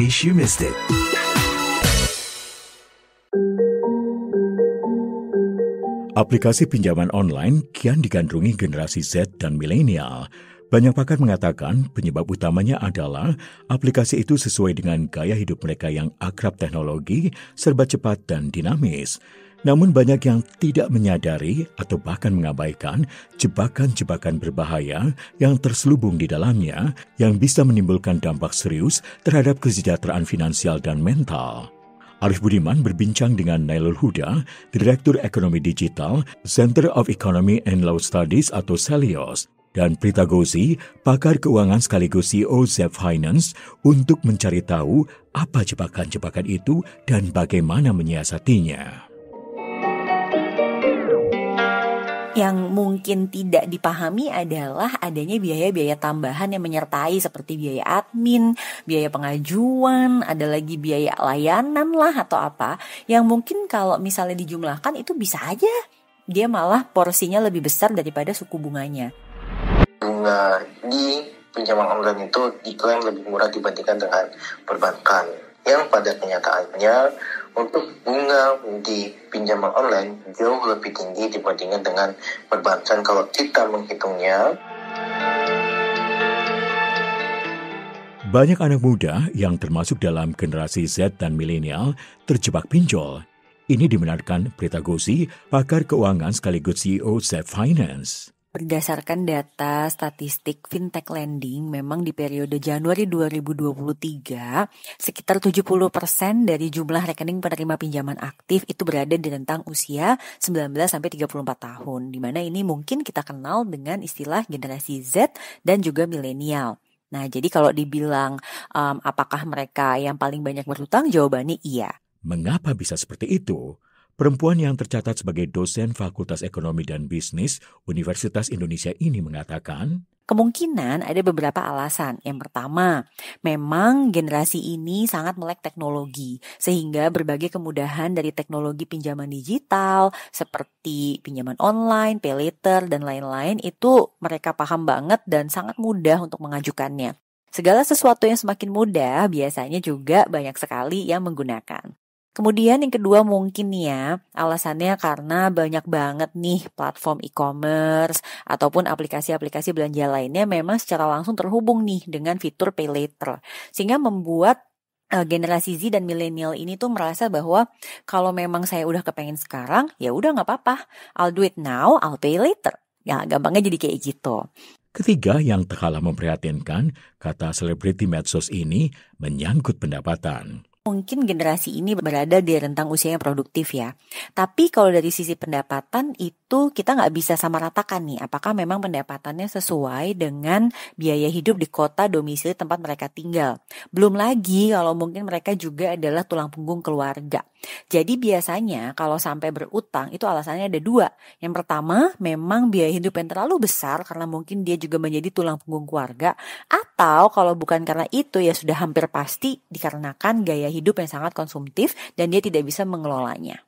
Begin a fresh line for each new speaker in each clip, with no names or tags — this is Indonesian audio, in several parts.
case you missed it. Aplikasi pinjaman online kian digandrungi generasi Z dan milenial. Banyak pakar mengatakan penyebab utamanya adalah aplikasi itu sesuai dengan gaya hidup mereka yang akrab teknologi, serba cepat dan dinamis. Namun banyak yang tidak menyadari atau bahkan mengabaikan jebakan-jebakan berbahaya yang terselubung di dalamnya yang bisa menimbulkan dampak serius terhadap kesejahteraan finansial dan mental. Arif Budiman berbincang dengan Nailul Huda, Direktur Ekonomi Digital, Center of Economy and Law Studies atau CELIOS, dan Prita Gozi, pakar keuangan sekaligus CEO Zep Finance, untuk mencari tahu apa jebakan-jebakan itu dan bagaimana menyiasatinya.
Yang mungkin tidak dipahami adalah adanya biaya-biaya tambahan yang menyertai seperti biaya admin, biaya pengajuan, ada lagi biaya layanan lah atau apa, yang mungkin kalau misalnya dijumlahkan itu bisa aja dia malah porsinya lebih besar daripada suku bunganya.
Bunga di pinjaman online itu diklaim lebih murah dibandingkan dengan perbankan, yang pada kenyataannya untuk bunga di pinjaman online jauh lebih tinggi dibandingkan dengan perbankan kalau kita menghitungnya.
Banyak anak muda yang termasuk dalam generasi Z dan milenial terjebak pinjol. Ini dibenarkan Prita Gozi, pakar keuangan sekaligus CEO Zep Finance.
Berdasarkan data statistik fintech lending, memang di periode Januari 2023, sekitar 70% dari jumlah rekening penerima pinjaman aktif itu berada di rentang usia 19-34 tahun, di mana ini mungkin kita kenal dengan istilah generasi Z dan juga milenial. Nah, jadi kalau dibilang apakah mereka yang paling banyak berhutang, jawabannya iya.
Mengapa bisa seperti itu? Perempuan yang tercatat sebagai dosen Fakultas Ekonomi dan Bisnis Universitas Indonesia ini mengatakan,
kemungkinan ada beberapa alasan. Yang pertama, memang generasi ini sangat melek teknologi, sehingga berbagai kemudahan dari teknologi pinjaman digital, seperti pinjaman online, pay later, dan lain-lain, itu mereka paham banget dan sangat mudah untuk mengajukannya. Segala sesuatu yang semakin mudah, biasanya juga banyak sekali yang menggunakan. Kemudian yang kedua mungkin ya, alasannya karena banyak banget nih platform e-commerce ataupun aplikasi-aplikasi belanja lainnya memang secara langsung terhubung nih dengan fitur pay later. Sehingga membuat generasi Z dan milenial ini tuh merasa bahwa kalau memang saya udah kepengen sekarang, ya udah gak apa-apa. I'll do it now, I'll pay later. Ya gampangnya jadi kayak gitu.
Ketiga yang tak kalah memprihatinkan, kata selebriti medsos ini, menyangkut pendapatan.
Mungkin generasi ini berada di rentang usia yang produktif ya. Tapi kalau dari sisi pendapatan itu kita nggak bisa sama ratakan nih. Apakah memang pendapatannya sesuai dengan biaya hidup di kota domisili tempat mereka tinggal. Belum lagi kalau mungkin mereka juga adalah tulang punggung keluarga. Jadi biasanya kalau sampai berutang itu alasannya ada dua. Yang pertama memang biaya hidup yang terlalu besar karena mungkin dia juga menjadi tulang punggung keluarga. Atau kalau bukan karena itu ya sudah hampir pasti dikarenakan gaya hidup yang sangat konsumtif dan dia tidak bisa mengelolanya.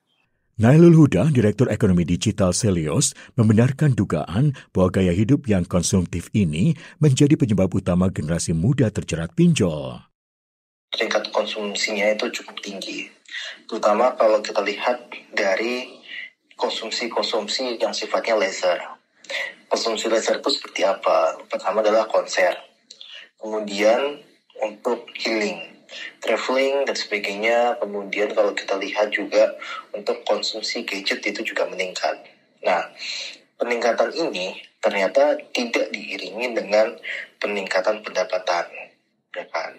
Nailul Huda, Direktur Ekonomi Digital CELIOS, membenarkan dugaan bahwa gaya hidup yang konsumtif ini menjadi penyebab utama generasi muda terjerat pinjol.
Tingkat konsumsinya itu cukup tinggi, terutama kalau kita lihat dari konsumsi yang sifatnya leisure. Konsumsi leisure itu seperti apa? Pertama adalah konser, kemudian untuk healing, traveling dan sebagainya. Kemudian kalau kita lihat juga untuk konsumsi gadget itu juga meningkat. Nah, peningkatan ini ternyata tidak diiringi dengan peningkatan pendapatan, ya kan?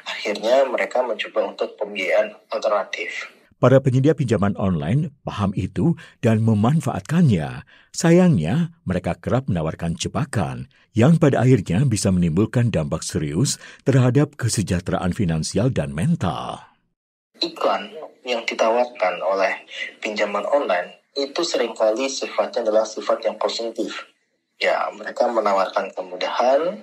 Akhirnya mereka mencoba untuk pembiayaan alternatif.
Para penyedia pinjaman online paham itu dan memanfaatkannya. Sayangnya, mereka kerap menawarkan jebakan yang pada akhirnya bisa menimbulkan dampak serius terhadap kesejahteraan finansial dan mental.
Iklan yang ditawarkan oleh pinjaman online itu seringkali sifatnya adalah sifat yang konsumtif. Ya, mereka menawarkan kemudahan,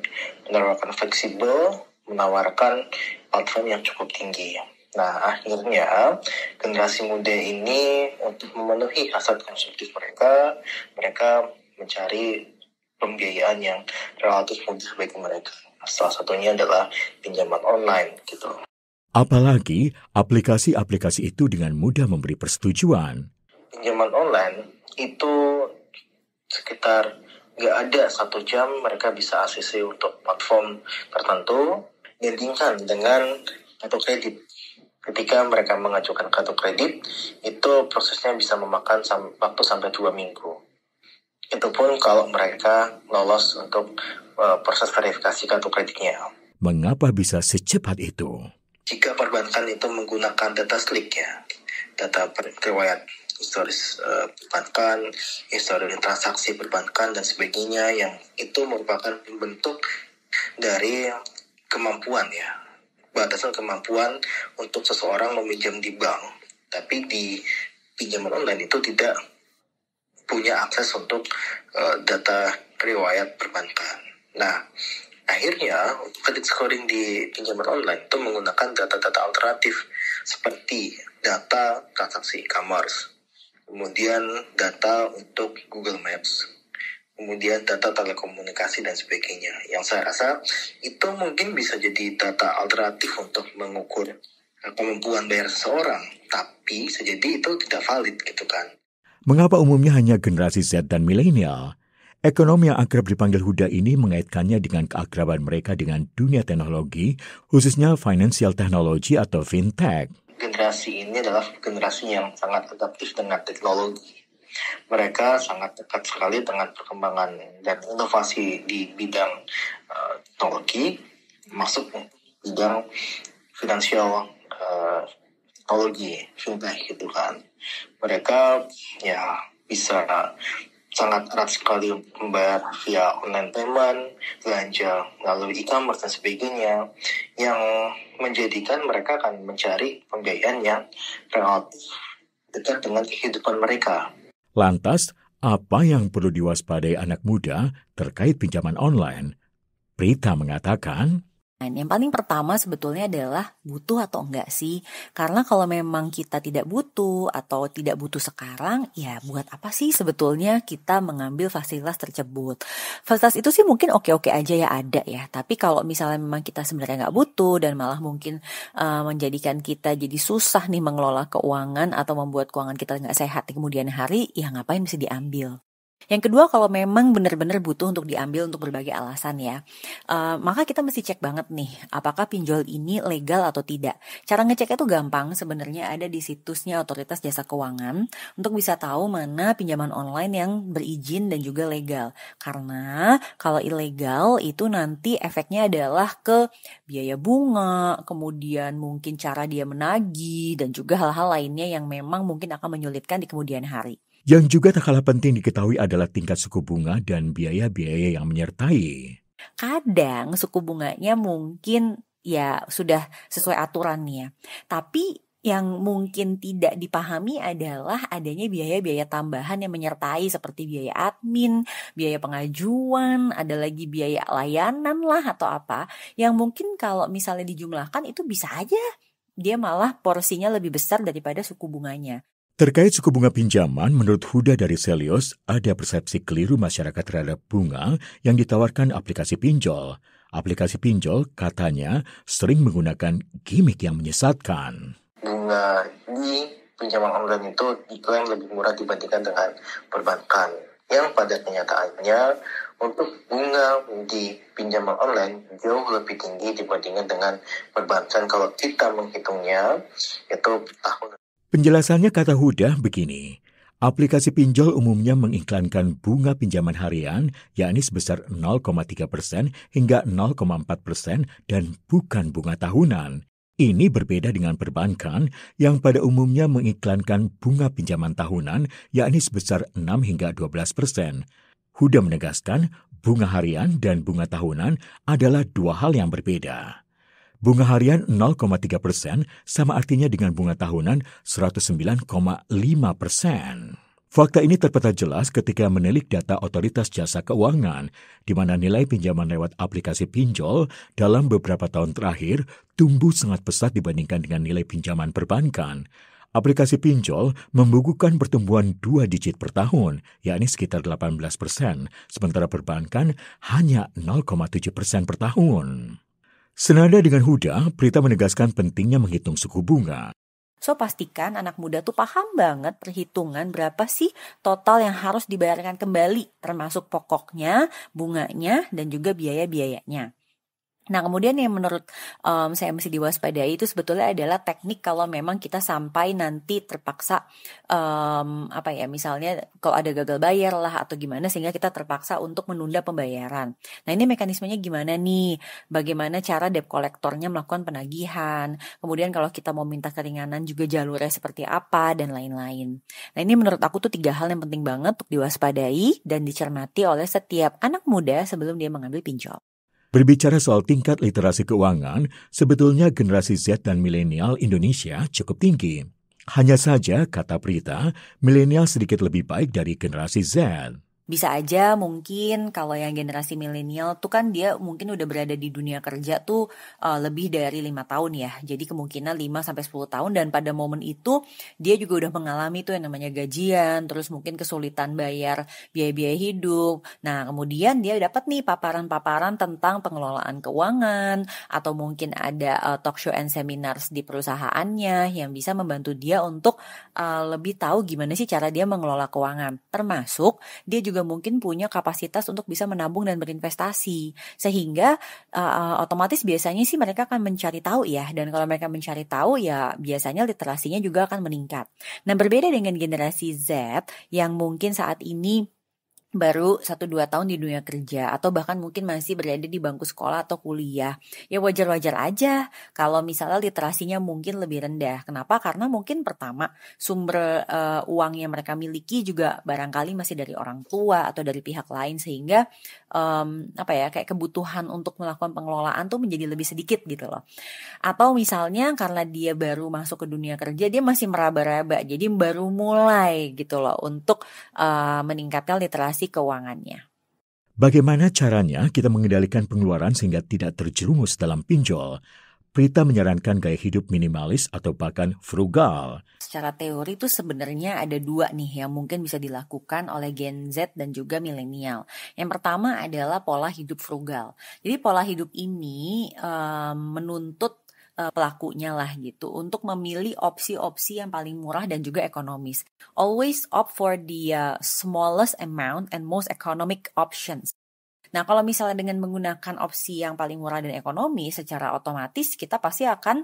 menawarkan fleksibel, menawarkan platform yang cukup tinggi. Nah, akhirnya generasi muda ini untuk memenuhi hasrat konsumtif mereka mencari pembiayaan yang relatif mudah bagi mereka. Salah satunya adalah pinjaman online gitu.
Apalagi aplikasi-aplikasi itu dengan mudah memberi persetujuan.
Pinjaman online itu sekitar nggak ada 1 jam mereka bisa ACC untuk platform tertentu, bandingkan dengan kartu kredit. Ketika mereka mengajukan kartu kredit, itu prosesnya bisa memakan waktu sampai 2 minggu. Itu pun kalau mereka lolos untuk proses verifikasi kartu kreditnya.
Mengapa bisa secepat itu?
Jika perbankan itu menggunakan data slick ya, data riwayat historis perbankan, histori transaksi perbankan dan sebagainya, yang itu merupakan bentuk dari kemampuan ya, batasan kemampuan untuk seseorang meminjam di bank, tapi di pinjaman online itu tidak punya akses untuk data riwayat perbankan. Nah, akhirnya credit scoring di pinjaman online itu menggunakan data-data alternatif seperti data transaksi e-commerce, kemudian data untuk Google Maps, kemudian data telekomunikasi dan sebagainya. Yang saya rasa itu mungkin bisa jadi data alternatif untuk mengukur kemampuan bayar seseorang, tapi sejadi itu tidak valid gitu kan.
Mengapa umumnya hanya generasi Z dan milenial? Ekonom yang akrab dipanggil Huda ini mengaitkannya dengan keakraban mereka dengan dunia teknologi, khususnya financial technology atau fintech.
Generasi ini adalah generasi yang sangat adaptif dengan teknologi. Mereka sangat dekat sekali dengan perkembangan dan inovasi di bidang teknologi, masuk bidang financial teknologi, fintech gitu kan. Mereka ya bisa sangat erat sekali membayar via online payment, belanja melalui e-commerce dan sebagainya, yang menjadikan mereka akan mencari pembiayaan yang relatif dekat dengan kehidupan mereka.
Lantas, apa yang perlu diwaspadai anak muda terkait pinjaman online? Prita mengatakan,
Yang paling pertama sebetulnya adalah butuh atau enggak sih? Karena kalau memang kita tidak butuh atau tidak butuh sekarang, ya buat apa sih sebetulnya kita mengambil fasilitas tersebut? Fasilitas itu sih mungkin oke-oke aja ya ada ya. Tapi kalau misalnya memang kita sebenarnya nggak butuh dan malah mungkin menjadikan kita jadi susah nih mengelola keuangan atau membuat keuangan kita nggak sehat di kemudian hari, ya ngapain mesti diambil? Yang kedua, kalau memang benar-benar butuh untuk diambil untuk berbagai alasan ya, maka kita mesti cek banget nih, apakah pinjol ini legal atau tidak. Cara ngecek itu gampang, sebenarnya ada di situsnya Otoritas Jasa Keuangan untuk bisa tahu mana pinjaman online yang berizin dan juga legal. Karena kalau ilegal itu nanti efeknya adalah ke biaya bunga, kemudian mungkin cara dia menagih, dan juga hal-hal lainnya yang memang mungkin akan menyulitkan di kemudian hari.
yang juga tak kalah penting diketahui adalah tingkat suku bunga dan biaya-biaya yang menyertai.
Kadang suku bunganya mungkin ya sudah sesuai aturannya. Tapi yang mungkin tidak dipahami adalah adanya biaya-biaya tambahan yang menyertai seperti biaya admin, biaya pengajuan, ada lagi biaya layanan lah atau apa. Yang mungkin kalau misalnya dijumlahkan itu bisa aja dia malah porsinya lebih besar daripada suku bunganya.
Terkait suku bunga pinjaman, menurut Huda dari Selios, ada persepsi keliru masyarakat terhadap bunga yang ditawarkan aplikasi pinjol. Aplikasi pinjol, katanya, sering menggunakan gimmick yang menyesatkan.
Bunga di pinjaman online itu diklaim lebih murah dibandingkan dengan perbankan. Yang pada kenyataannya, untuk bunga di pinjaman online jauh lebih tinggi dibandingkan dengan perbankan. Kalau kita menghitungnya, itu tahun.
Penjelasannya kata Huda begini, aplikasi pinjol umumnya mengiklankan bunga pinjaman harian, yakni sebesar 0,3% hingga 0,4% dan bukan bunga tahunan. Ini berbeda dengan perbankan yang pada umumnya mengiklankan bunga pinjaman tahunan, yakni sebesar 6 hingga 12%. Huda menegaskan, bunga harian dan bunga tahunan adalah dua hal yang berbeda. Bunga harian 0,3% sama artinya dengan bunga tahunan 109,5%. Fakta ini terpatah jelas ketika menilik data Otoritas Jasa Keuangan, di mana nilai pinjaman lewat aplikasi pinjol dalam beberapa tahun terakhir tumbuh sangat pesat dibandingkan dengan nilai pinjaman perbankan. Aplikasi pinjol membukukan pertumbuhan 2 digit per tahun, yakni sekitar 18%, sementara perbankan hanya 0,7% per tahun. Senada dengan Huda, Prita menegaskan pentingnya menghitung suku bunga.
So, pastikan anak muda tuh paham banget perhitungan berapa sih total yang harus dibayarkan kembali, termasuk pokoknya, bunganya, dan juga biaya-biayanya. Nah, kemudian yang menurut saya mesti diwaspadai itu sebetulnya adalah teknik kalau memang kita sampai nanti terpaksa misalnya kalau ada gagal bayar lah atau gimana sehingga kita terpaksa untuk menunda pembayaran. Nah, ini mekanismenya gimana nih? Bagaimana cara debt collector-nya melakukan penagihan? Kemudian kalau kita mau minta keringanan juga jalurnya seperti apa dan lain-lain. Nah, ini menurut aku tuh 3 hal yang penting banget untuk diwaspadai dan dicermati oleh setiap anak muda sebelum dia mengambil pinjol.
Berbicara soal tingkat literasi keuangan, sebetulnya generasi Z dan milenial Indonesia cukup tinggi. Hanya saja, kata Prita, milenial sedikit lebih baik dari generasi Z.
Bisa aja mungkin kalau yang generasi milenial tuh kan dia mungkin udah berada di dunia kerja tuh lebih dari 5 tahun ya. Jadi kemungkinan 5-10 tahun dan pada momen itu dia juga udah mengalami tuh yang namanya gajian, terus mungkin kesulitan bayar biaya-biaya hidup. Nah, kemudian dia dapat nih paparan-paparan tentang pengelolaan keuangan atau mungkin ada talk show and seminars di perusahaannya yang bisa membantu dia untuk lebih tahu gimana sih cara dia mengelola keuangan. Termasuk dia juga mungkin punya kapasitas untuk bisa menabung dan berinvestasi. Sehingga otomatis biasanya sih mereka akan mencari tahu ya. Dan kalau mereka mencari tahu ya biasanya literasinya juga akan meningkat. Nah, berbeda dengan generasi Z yang mungkin saat ini baru 1-2 tahun di dunia kerja atau bahkan mungkin masih berada di bangku sekolah atau kuliah. Ya wajar-wajar aja kalau misalnya literasinya mungkin lebih rendah. Kenapa? Karena mungkin pertama sumber uang yang mereka miliki juga barangkali masih dari orang tua atau dari pihak lain sehingga kayak kebutuhan untuk melakukan pengelolaan tuh menjadi lebih sedikit gitu loh. Atau misalnya karena dia baru masuk ke dunia kerja dia masih meraba-raba jadi baru mulai gitu loh untuk meningkatkan literasi keuangannya.
Bagaimana caranya kita mengendalikan pengeluaran sehingga tidak terjerumus dalam pinjol? Prita menyarankan gaya hidup minimalis atau bahkan frugal.
Secara teori itu sebenarnya ada 2 nih yang mungkin bisa dilakukan oleh Gen Z dan juga milenial. Yang pertama adalah pola hidup frugal. Jadi pola hidup ini menuntut pelakunya lah gitu untuk memilih opsi-opsi yang paling murah dan juga ekonomis. Always opt for the smallest amount and most economic options. Nah, kalau misalnya dengan menggunakan opsi yang paling murah dan ekonomi, secara otomatis kita pasti akan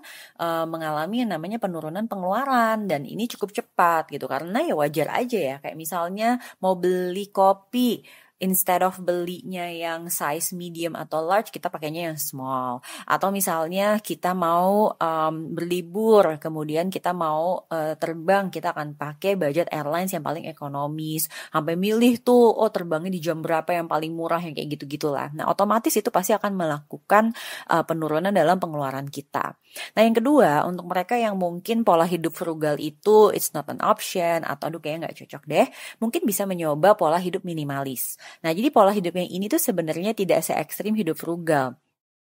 mengalami yang namanya penurunan pengeluaran dan ini cukup cepat gitu karena ya wajar aja ya kayak misalnya mau beli kopi instead of belinya yang size medium atau large, kita pakainya yang small. Atau misalnya kita mau berlibur, kemudian kita mau terbang, kita akan pakai budget airlines yang paling ekonomis. Sampai milih tuh, terbangnya di jam berapa yang paling murah, yang kayak gitu-gitulah. Nah, otomatis itu pasti akan melakukan penurunan dalam pengeluaran kita. Nah, yang kedua, untuk mereka yang mungkin pola hidup frugal itu it's not an option, atau aduh kayaknya nggak cocok deh, mungkin bisa mencoba pola hidup minimalis. Nah, jadi pola hidup yang ini tuh sebenarnya tidak se-ekstrim hidup frugal.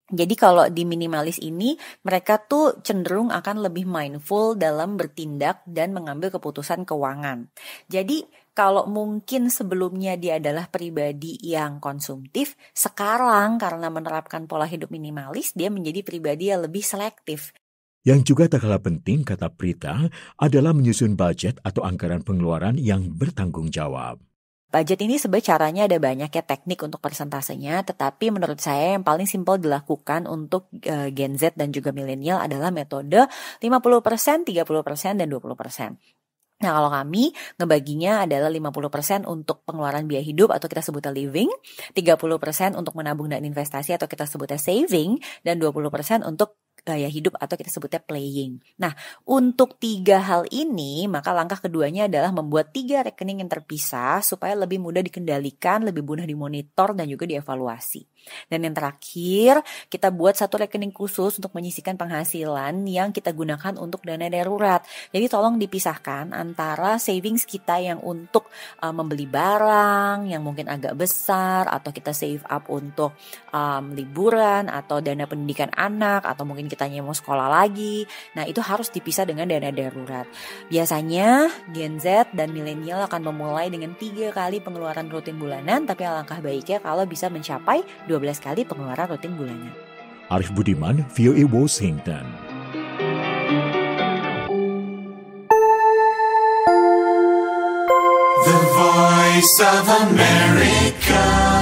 Jadi kalau di minimalis ini, mereka tuh cenderung akan lebih mindful dalam bertindak dan mengambil keputusan keuangan. Jadi kalau mungkin sebelumnya dia adalah pribadi yang konsumtif, sekarang karena menerapkan pola hidup minimalis, dia menjadi pribadi yang lebih selektif.
Yang juga tak kalah penting, kata Prita, adalah menyusun budget atau anggaran pengeluaran yang bertanggung jawab.
Budget ini sebenarnya caranya ada banyak ya teknik untuk persentasenya, tetapi menurut saya yang paling simpel dilakukan untuk Gen Z dan juga milenial adalah metode 50%, 30%, dan 20%. Nah, kalau kami ngebaginya adalah 50% untuk pengeluaran biaya hidup atau kita sebutnya living, 30% untuk menabung dan investasi atau kita sebutnya saving, dan 20% untuk gaya hidup atau kita sebutnya playing. Nah, untuk 3 hal ini, maka langkah keduanya adalah membuat 3 rekening yang terpisah supaya lebih mudah dikendalikan, lebih mudah dimonitor, dan juga dievaluasi. Dan yang terakhir, kita buat 1 rekening khusus untuk menyisihkan penghasilan yang kita gunakan untuk dana darurat. Jadi tolong dipisahkan antara savings kita yang untuk membeli barang yang mungkin agak besar, atau kita save up untuk liburan, atau dana pendidikan anak, atau mungkin kita mau sekolah lagi. Nah, itu harus dipisah dengan dana darurat. Biasanya Gen Z dan milenial akan memulai dengan 3 kali pengeluaran rutin bulanan, tapi alangkah baiknya kalau bisa mencapai 12 kali pengeluaran rutin bulanan.
Arif Budiman, VOA Washington.
The Voice of America.